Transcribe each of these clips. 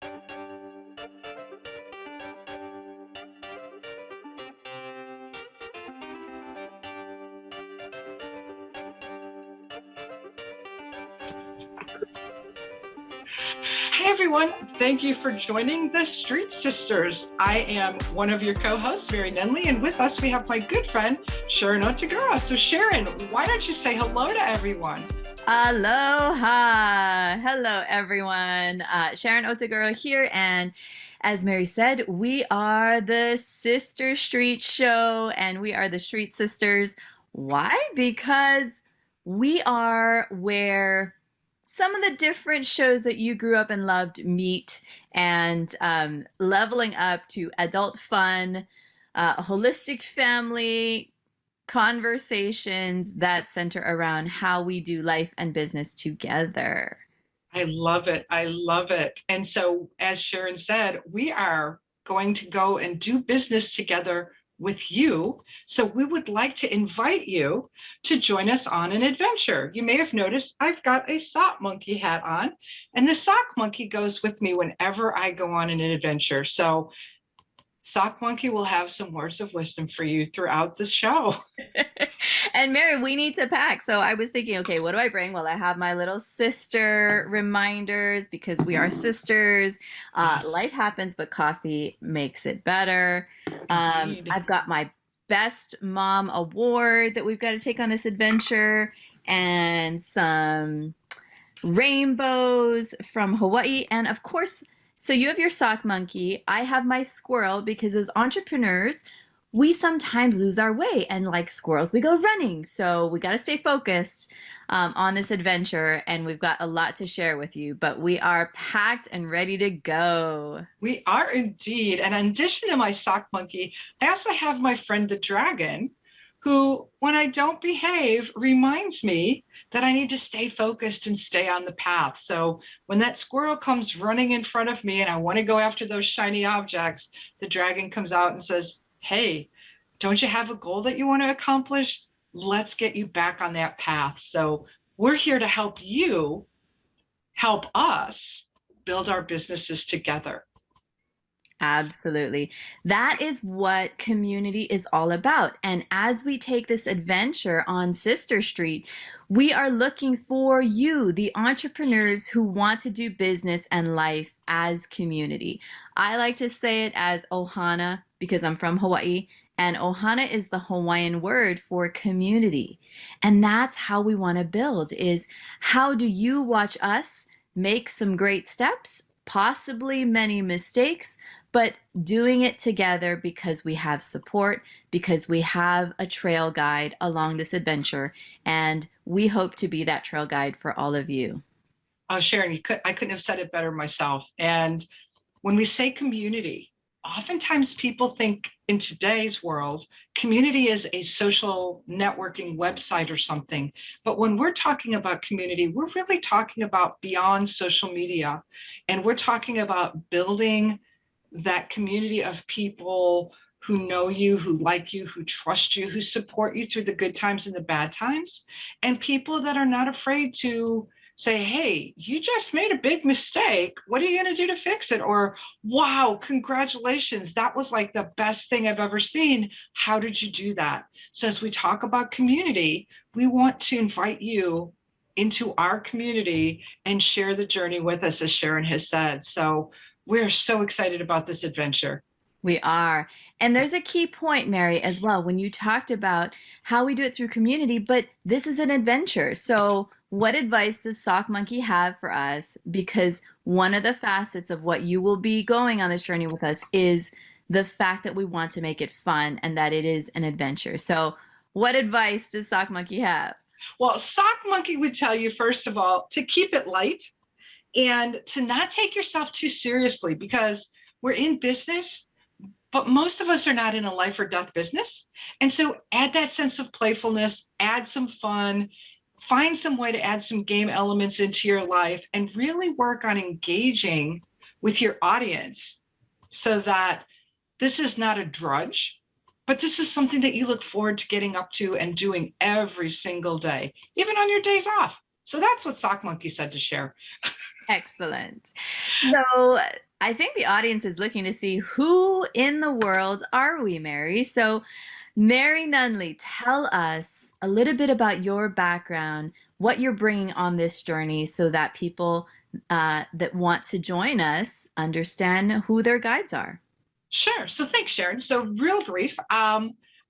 Hi, everyone. Thank you for joining the Street Sisters. I am one of your co-hosts, Mary Nunaley, and with us we have my good friend, Sharon Otaguro. So Sharon, why don't you say hello to everyone? Aloha! Hello, everyone. Sharon Otaguro here, and as Mary said, we are the Sister Street Show, and we are the Street Sisters. Why? Because we are where some of the different shows that you grew up and loved meet, and leveling up to adult fun, holistic family conversations that center around how we do life and business together. I love it. I love it. And so, as Sharon said, we are going to go and do business together with you. So we would like to invite you to join us on an adventure. You may have noticed I've got a sock monkey hat on, and the sock monkey goes with me whenever I go on an adventure. So Sock Monkey will have some words of wisdom for you throughout the show. And Mary, we need to pack. So I was thinking, okay, what do I bring? Well, I have my little sister reminders because we are sisters. Yes, Life happens, but coffee makes it better. indeed. I've got my Best Mom Award that we've got to take on this adventure, and some rainbows from Hawaii. And of course, so you have your sock monkey. I have my squirrel because as entrepreneurs, we sometimes lose our way. And like squirrels, we go running. So we got to stay focused on this adventure. And we've got a lot to share with you, but we are packed and ready to go. We are indeed. And in addition to my sock monkey, I also have my friend the dragon, who, when I don't behave, reminds me that I need to stay focused and stay on the path. So when that squirrel comes running in front of me and I want to go after those shiny objects, the dragon comes out and says, "Hey, don't you have a goal that you want to accomplish? Let's get you back on that path." So we're here to help you help us build our businesses together. Absolutely. That is what community is all about. And as we take this adventure on Sister Street, we are looking for you, the entrepreneurs who want to do business and life as community. I like to say it as Ohana because I'm from Hawaii, and Ohana is the Hawaiian word for community. And that's how we want to build is how do you watch us make some great steps, possibly many mistakes, but doing it together because we have support, because we have a trail guide along this adventure, and we hope to be that trail guide for all of you. Oh, Sharon, I couldn't have said it better myself. And when we say community, oftentimes people think in today's world, community is a social networking website or something. But when we're talking about community, we're really talking about beyond social media. And we're talking about building that community of people who know you, who like you, who trust you, who support you through the good times and the bad times, and people that are not afraid to say, "Hey, you just made a big mistake. What are you going to do to fix it?" Or, "Wow, congratulations. That was like the best thing I've ever seen. How did you do that?" So as we talk about community, we want to invite you into our community and share the journey with us, as Sharon has said. So we're so excited about this adventure. We are. And there's a key point, Mary, as well, when you talked about how we do it through community, but this is an adventure. So, what advice does Sock Monkey have for us? Because one of the facets of what you will be going on this journey with us is the fact that we want to make it fun and that it is an adventure. So, what advice does Sock Monkey have? Well, Sock Monkey would tell you, first of all, to keep it light and to not take yourself too seriously, because we're in business, but most of us are not in a life or death business. And so add that sense of playfulness, add some fun, find some way to add some game elements into your life, and really work on engaging with your audience so that this is not a drudge, but this is something that you look forward to getting up to and doing every single day, even on your days off. So that's what Sock Monkey said to share. Excellent. So I think the audience is looking to see who in the world are we, Mary? So, Mary Nunaley, tell us a little bit about your background, what you're bringing on this journey so that people that want to join us understand who their guides are. Sure. So thanks, Sharon. So real brief,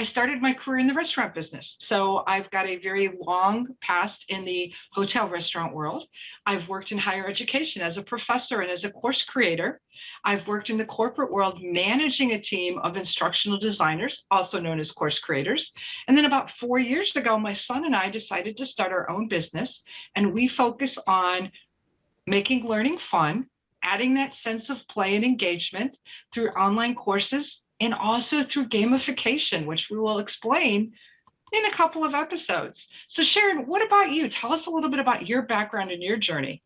I started my career in the restaurant business. So I've got a very long past in the hotel restaurant world. I've worked in higher education as a professor and as a course creator. I've worked in the corporate world managing a team of instructional designers, also known as course creators. And then about 4 years ago, my son and I decided to start our own business, and we focus on making learning fun, adding that sense of play and engagement through online courses and also through gamification, which we will explain in a couple of episodes. So Sharon, what about you? Tell us a little bit about your background and your journey.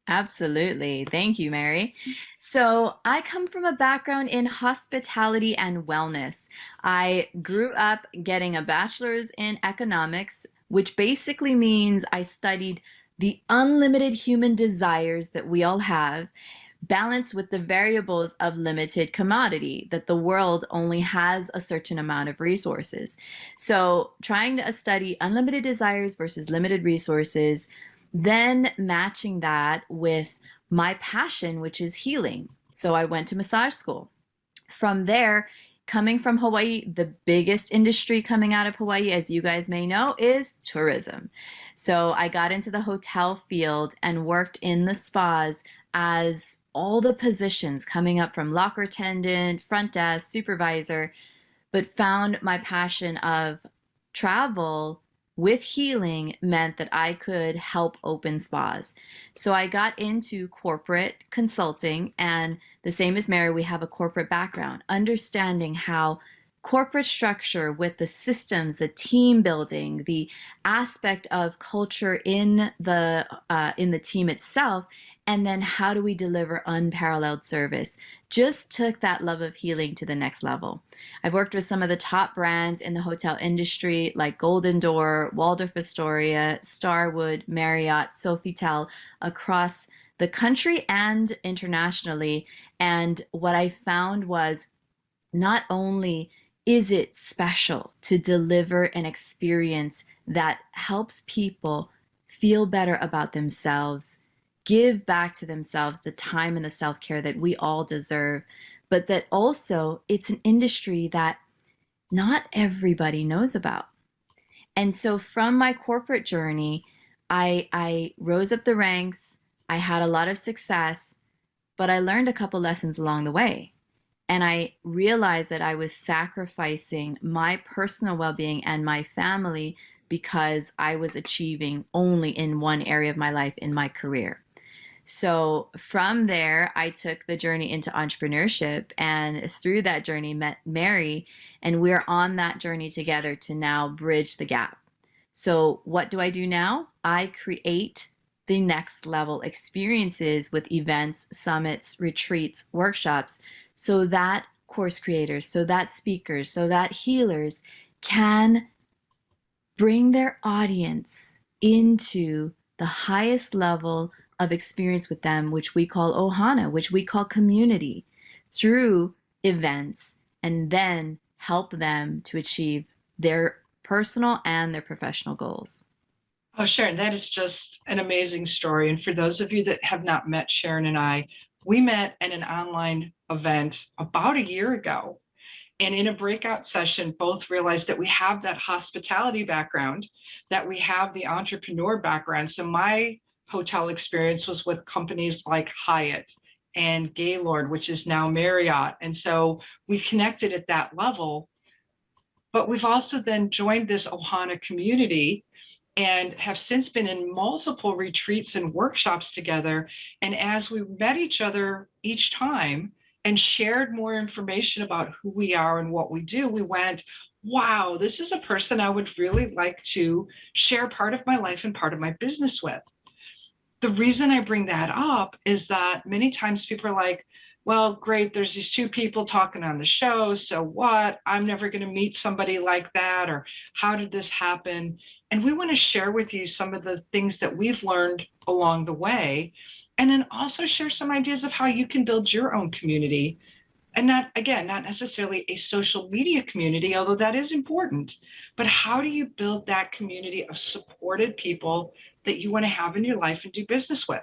Absolutely. Thank you, Mary. So, I come from a background in hospitality and wellness. I grew up getting a bachelor's in economics, which basically means I studied the unlimited human desires that we all have, balanced with the variables of limited commodity, that the world only has a certain amount of resources. So, trying to study unlimited desires versus limited resources, then matching that with my passion, which is healing. So I went to massage school. From there, coming from Hawaii, the biggest industry coming out of Hawaii, as you guys may know, is tourism. So I got into the hotel field and worked in the spas as all the positions coming up from locker attendant, front desk, supervisor, but found my passion of travel with healing meant that I could help open spas. So I got into corporate consulting, and the same as Mary, we have a corporate background, understanding how corporate structure with the systems, the team building, the aspect of culture in the team itself, and then how do we deliver unparalleled service, just took that love of healing to the next level. I've worked with some of the top brands in the hotel industry like Golden Door, Waldorf Astoria, Starwood, Marriott, Sofitel across the country and internationally. And what I found was not only is it special to deliver an experience that helps people feel better about themselves, give back to themselves the time and the self-care that we all deserve, but that also it's an industry that not everybody knows about. And so from my corporate journey, I rose up the ranks, I had a lot of success, but I learned a couple lessons along the way. And I realized that I was sacrificing my personal well-being and my family because I was achieving only in one area of my life, in my career. So from there, I took the journey into entrepreneurship, and through that journey met Mary, and we're on that journey together to now bridge the gap. So what do I do now? I create the next level experiences with events, summits, retreats, workshops, so that course creators, so that speakers, so that healers can bring their audience into the highest level of experience with them, which we call Ohana, which we call community, through events, and then help them to achieve their personal and their professional goals. Oh, Sharon, that is just an amazing story. And for those of you that have not met Sharon and I, we met at an online event about a year ago. And in a breakout session, both realized that we have that hospitality background, that we have the entrepreneur background. So my hotel experience was with companies like Hyatt and Gaylord, which is now Marriott. And so we connected at that level. But we've also then joined this Ohana community and have since been in multiple retreats and workshops together. And as we met each other each time and shared more information about who we are and what we do, we went, wow, this is a person I would really like to share part of my life and part of my business with. The reason I bring that up is that many times people are like, well, great, there's these two people talking on the show, so what? I'm never going to meet somebody like that, or how did this happen? And we want to share with you some of the things that we've learned along the way And then also share some ideas of how you can build your own community. And not, again, not necessarily a social media community, although that is important, but how do you build that community of supported people that you want to have in your life and do business with?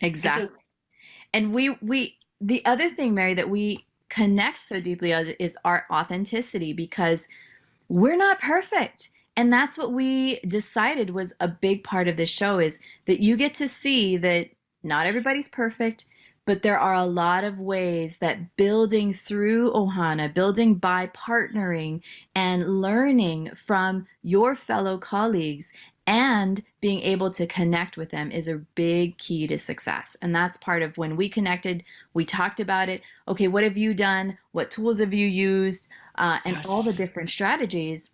And so, Exactly. And the other thing, Mary, that we connect so deeply is our authenticity, because we're not perfect. And that's what we decided was a big part of this show, is that you get to see that not everybody's perfect, but there are a lot of ways that building through Ohana, building by partnering and learning from your fellow colleagues and being able to connect with them is a big key to success. And that's part of when we connected, we talked about it. Okay, what have you done? What tools have you used? And all the yes. different strategies,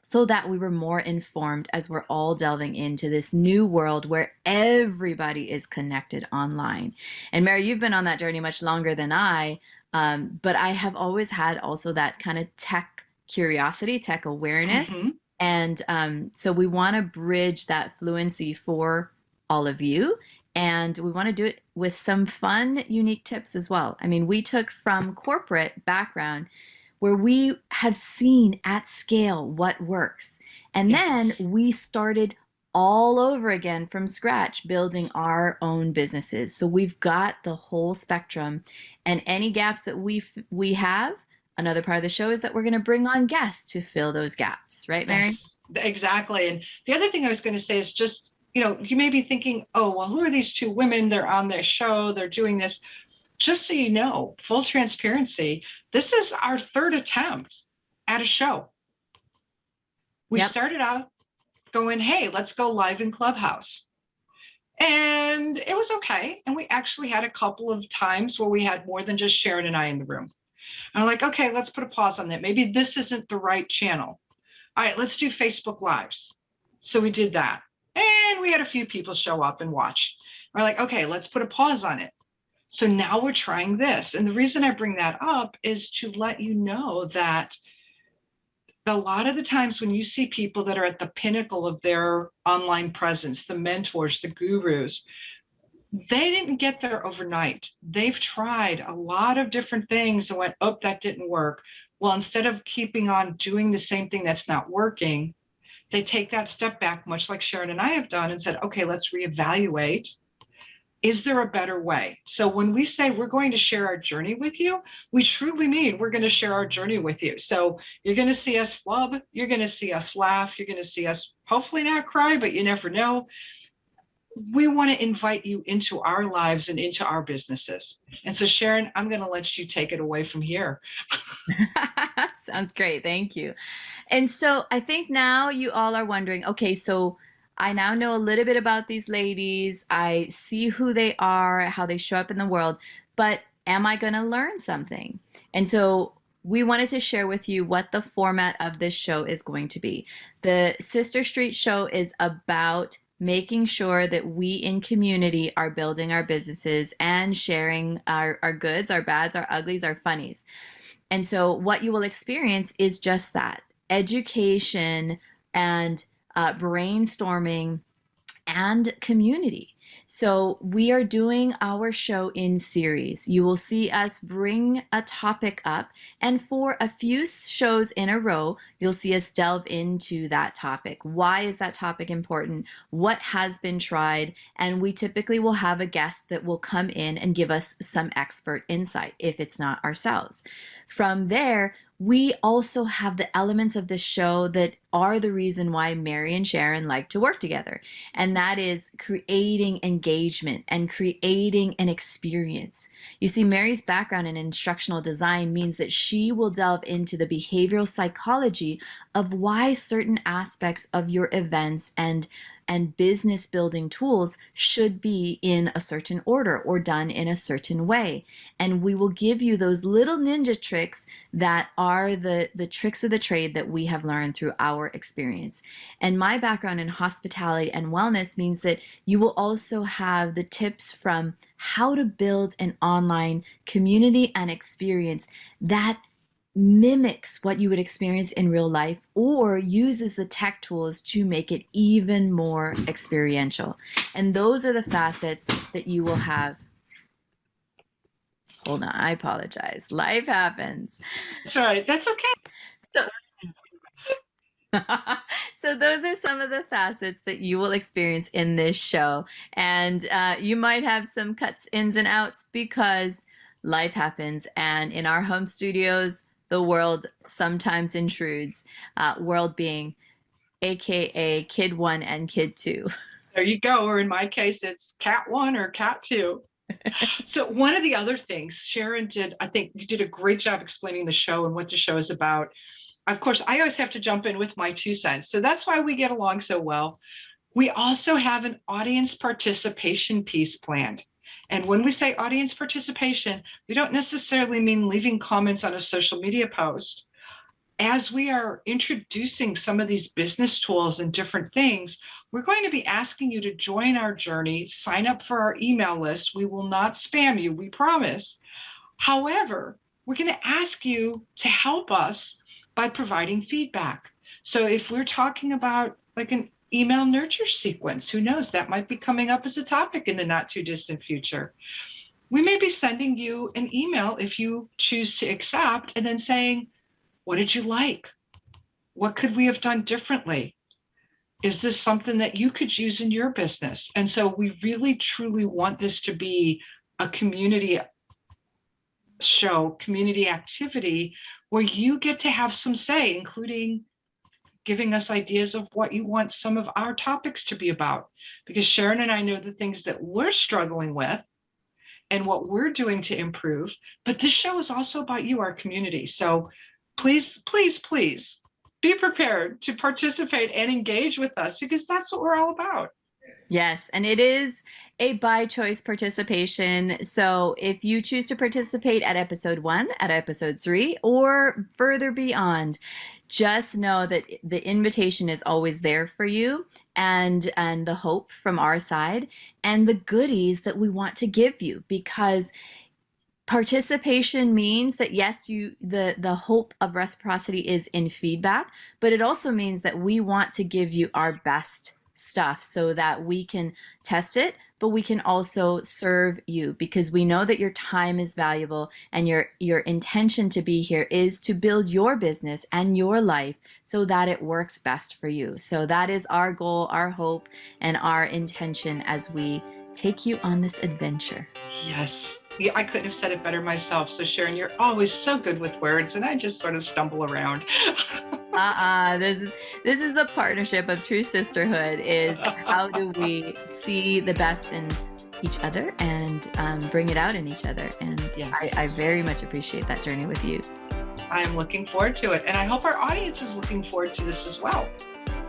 so that we were more informed as we're all delving into this new world where everybody is connected online. And Mary, you've been on that journey much longer than I, but I have always had also that kind of tech curiosity, tech awareness. Mm-hmm. And so we want to bridge that fluency for all of you. And we want to do it with some fun, unique tips as well. I mean, we took from corporate background where we have seen at scale what works. And then Yes. we started all over again from scratch, building our own businesses. So we've got the whole spectrum, and any gaps that we have, another part of the show is that we're going to bring on guests to fill those gaps. Right, Mary? Yes, exactly. And the other thing I was going to say is just, you may be thinking, oh, well, who are these two women? They're on their show, they're doing this. Just so you know, full transparency, this is our third attempt at a show. We Yep. started out going, hey, let's go live in Clubhouse. And it was okay. And we actually had a couple of times where we had more than just Sharon and I in the room. And I'm like, okay, let's put a pause on that. Maybe this isn't the right channel. All right, let's do Facebook Lives. So we did that. And we had a few people show up and watch. We're like, okay, let's put a pause on it. So now we're trying this. And the reason I bring that up is to let you know that a lot of the times when you see people that are at the pinnacle of their online presence, the mentors, the gurus, they didn't get there overnight. They've tried a lot of different things and went, oh, that didn't work. Well, instead of keeping on doing the same thing that's not working, they take that step back, much like Sharon and I have done, and said, okay, let's reevaluate. Is there a better way? So when we say we're going to share our journey with you, we truly mean we're going to share our journey with you. So you're going to see us flub, you're going to see us laugh, you're going to see us hopefully not cry, but you never know. We want to invite you into our lives and into our businesses. And so Sharon, I'm going to let you take it away from here. Sounds great. Thank you. And so I think now you all are wondering, okay, so I now know a little bit about these ladies. I see who they are, how they show up in the world, but am I going to learn something? And so we wanted to share with you what the format of this show is going to be. The Sister Street show is about making sure that we in community are building our businesses and sharing our goods, our bads, our uglies, our funnies. And so what you will experience is just that education and brainstorming and community. So we are doing our show in series. You will see us bring a topic up, and for a few shows in a row, you'll see us delve into that topic. Why is that topic important? What has been tried? And we typically will have a guest that will come in and give us some expert insight if it's not ourselves. From there, we also have the elements of the show that are the reason why Mary and Sharon like to work together. And that is creating engagement and creating an experience. You see, Mary's background in instructional design means that she will delve into the behavioral psychology of why certain aspects of your events and business building tools should be in a certain order or done in a certain way. And we will give you those little ninja tricks that are the tricks of the trade that we have learned through our experience. And my background in hospitality and wellness means that you will also have the tips from how to build an online community and experience that mimics what you would experience in real life or uses the tech tools to make it even more experiential. And those are the facets that you will have. Hold on, I apologize. Life happens. That's right. That's okay. So, so those are some of the facets that you will experience in this show. And you might have some cuts, ins and outs, because life happens. And in our home studios, the world sometimes intrudes, world being AKA Kid 1 and Kid 2. There you go. Or in my case, it's Cat 1 or Cat 2. So one of the other things Sharon did, I think you did a great job explaining the show and what the show is about. Of course, I always have to jump in with my 2 cents. So that's why we get along so well. We also have an audience participation piece planned. And when we say audience participation, we don't necessarily mean leaving comments on a social media post. As we are introducing some of these business tools and different things, we're going to be asking you to join our journey, sign up for our email list. We will not spam you, we promise. However, we're going to ask you to help us by providing feedback. So if we're talking about like an email nurture sequence, who knows, that might be coming up as a topic in the not too distant future. We may be sending you an email if you choose to accept, and then saying, what did you like? What could we have done differently? Is this something that you could use in your business? And so we really, truly want this to be a community show, community activity, where you get to have some say, including giving us ideas of what you want some of our topics to be about. Because Sharon and I know the things that we're struggling with and what we're doing to improve. But this show is also about you, our community. So please, please, please be prepared to participate and engage with us, because that's what we're all about. Yes, and it is a by choice participation. So if you choose to participate at episode 1, at episode 3, or further beyond, just know that the invitation is always there for you, and the hope from our side, and the goodies that we want to give you, because participation means that yes, the hope of reciprocity is in feedback, but it also means that we want to give you our best stuff so that we can test it, but we can also serve you, because we know that your time is valuable, and your intention to be here is to build your business and your life so that it works best for you. So that is our goal, our hope, and our intention as we take you on this adventure. Yes. Yeah, I couldn't have said it better myself. So Sharon, you're always so good with words, and I just sort of stumble around. This is the partnership of true sisterhood, is how do we see the best in each other and bring it out in each other. And yes, I very much appreciate that journey with you. I am looking forward to it. And I hope our audience is looking forward to this as well.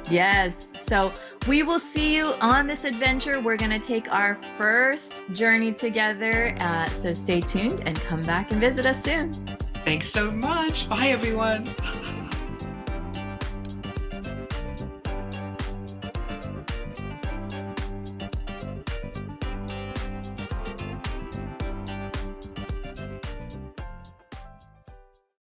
Yes. So we will see you on this adventure. We're going to take our first journey together. So stay tuned and come back and visit us soon. Thanks so much. Bye, everyone.